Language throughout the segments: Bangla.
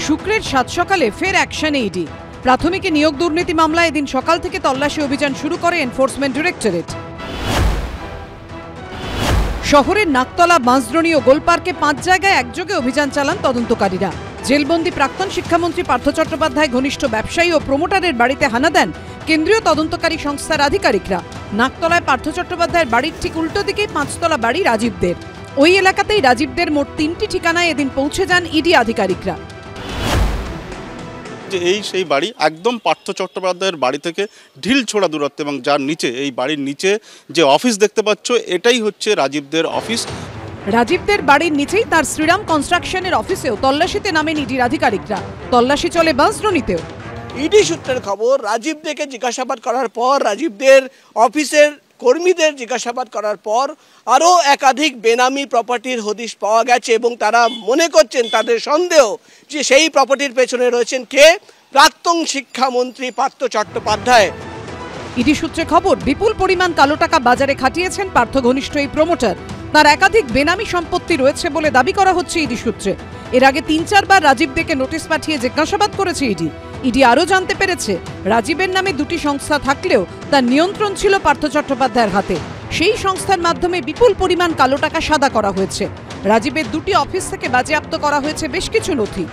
শুক্রের সাত সকালে ফের অ্যাকশনে ইডি। প্রাথমিকে নিয়োগ দুর্নীতি মামলায় এদিন সকাল থেকে তল্লাশি অভিযান শুরু করে এনফোর্সমেন্ট ডিরেক্টরেট। শহরের নাকতলা, বাঁশদ্রোণী ও গোলপার্কে 5 জায়গায় একযোগে অভিযান চালান তদন্তকারীরা। জেলবন্দি প্রাক্তন শিক্ষামন্ত্রী পার্থ চট্টোপাধ্যায় ঘনিষ্ঠ ব্যবসায়ী ও প্রমোটারের বাড়িতে হানা দেন কেন্দ্রীয় তদন্তকারী সংস্থার আধিকারিকরা। নাকতলায় পার্থ চট্টোপাধ্যায়ের বাড়ির ঠিক উল্টো দিকেই 5তলা বাড়ি রাজীবদের। ওই এলাকাতেই রাজীবদের মোট 3টি ঠিকানায় এদিন পৌঁছে যান ইডি আধিকারিকরা। এই সেই বাড়ি একদম পার্থ চট্টোপাধ্যায়ের বাড়ি থেকে ঢিল ছোড়া দূরত্ব, এবং যার নিচে এই বাড়ির নিচে যে অফিস দেখতে পাচ্ছ এটাই হচ্ছে রাজীবদের অফিস। রাজীবদের বাড়ির নিচেই তার শ্রীরাম কনস্ট্রাকশনের অফিসেও তল্লাশিতে নামেন ইডির আধিকারিকরা। তল্লাশি চলে বাঁশদ্রোণীতেও। ইডি সূত্রের খবর, রাজীবদেরকে জিজ্ঞাসাবাদ করার পর, রাজীবদের অফিসের কর্মীদের জিজ্ঞাসাবাদ করার পর আরও একাধিক বেনামি প্রপার্টির হদিশ পাওয়া গেছে এবং তারা মনে করছেন, তাদের সন্দেহ যে সেই প্রপার্টির পেছনে রয়েছেন কে? প্রাক্তন শিক্ষামন্ত্রী পার্থ চট্টোপাধ্যায়। ইডি সূত্রে খবর, বিপুল পরিমাণ কালো টাকা বাজারে খাটিয়েছেন পার্থ ঘনিষ্ঠ এই প্রমোটার। তার একাধিক বেনামি সম্পত্তি রয়েছে বলে দাবি করা হচ্ছে ইডি সূত্রে। এর আগে 3-4 বার রাজীবদেরকে নোটিশ পাঠিয়ে জিজ্ঞাসাবাদ করেছে ইডি। ইডি আরও জানতে পেরেছে, রাজীবের নামে 2টি সংস্থা থাকলেও তার নিয়ন্ত্রণ ছিল পার্থ চট্টোপাধ্যায়ের হাতে। সেই সংস্থার মাধ্যমে বিপুল পরিমাণ কালো টাকা সাদা করা হয়েছে। রাজীবের 2টি অফিস থেকে বাজেয়াপ্ত করা হয়েছে বেশ কিছু নথি।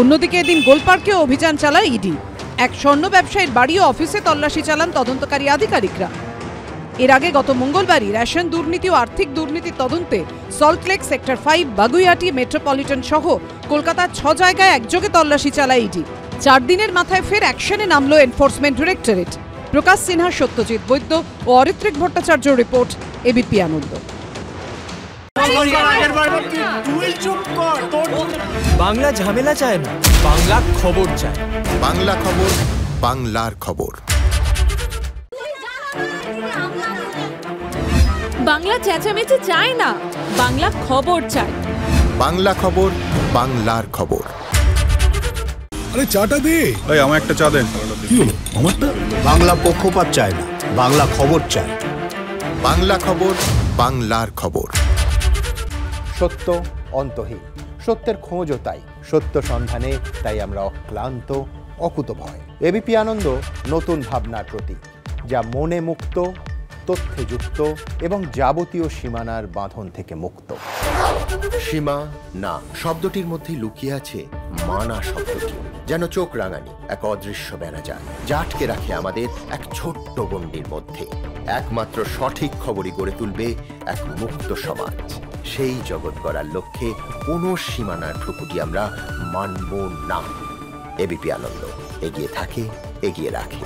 অন্যদিকে এদিন গোলপার্কেও অভিযান চালায় ইডি। এক স্বর্ণ ব্যবসায়ীর বাড়ি ও অফিসে তল্লাশি চালান তদন্তকারী আধিকারিকরা। এর আগে গত মঙ্গলবারই রেশন দুর্নীতি ও আর্থিক দুর্নীতির তদন্তে সল্টলেক, সেক্টর 5, বাগুইহাটি, মেট্রোপলিটন সহ কলকাতার 6 জায়গায় একযোগে তল্লাশি চালায় ইডি। 4 দিনের মাথায় ফের অ্যাকশনে নামলো এনফোর্সমেন্ট ডিরেক্টরেট। প্রকাশ সিনহা, সত্যজিৎ বৈদ্য ও অরিত্রিক ভট্টাচার্য রিপোর্ট, এবিপি আনন্দ। বাংলা ঝামেলা চায় না, বাংলা খবর চায়। বাংলা খবর, বাংলার খবর। বাংলা চেঁচামেচি চায় না, বাংলা খবর চায়। বাংলা খবর, বাংলার খবর। আরে চাটা দে। এই আমার একটা চা দেন। কি হলো আমারটা? বাংলা পক্ষপাত চায় না, বাংলা খবর চায়। বাংলা খবর, বাংলার খবর। সত্য অন্তহীন, সত্যের খোঁজও তাই, সত্য সন্ধানে তাই আমরা অক্লান্ত, অকুতভয়। এবিপি আনন্দ নতুন ভাবনার প্রতীক, যা মনে মুক্ত, তথ্যে যুক্ত এবং যাবতীয় সীমানার বাঁধন থেকে মুক্ত। সীমা না শব্দটির মধ্যেই লুকিয়ে আছে মানা শব্দটি, যেন চোখ রাঙানি এক অদৃশ্য বেড়াজাল, যা আটকে রাখে আমাদের এক ছোট্ট গণ্ডির মধ্যে। একমাত্র সঠিক খবরই গড়ে তুলবে এক মুক্ত সমাজ। সেই জগৎ গড়ার লক্ষ্যে কোনো সীমানার ঠুকুটি আমরা মানব না। এবিপি আনন্দ এগিয়ে থাকে, এগিয়ে রাখে।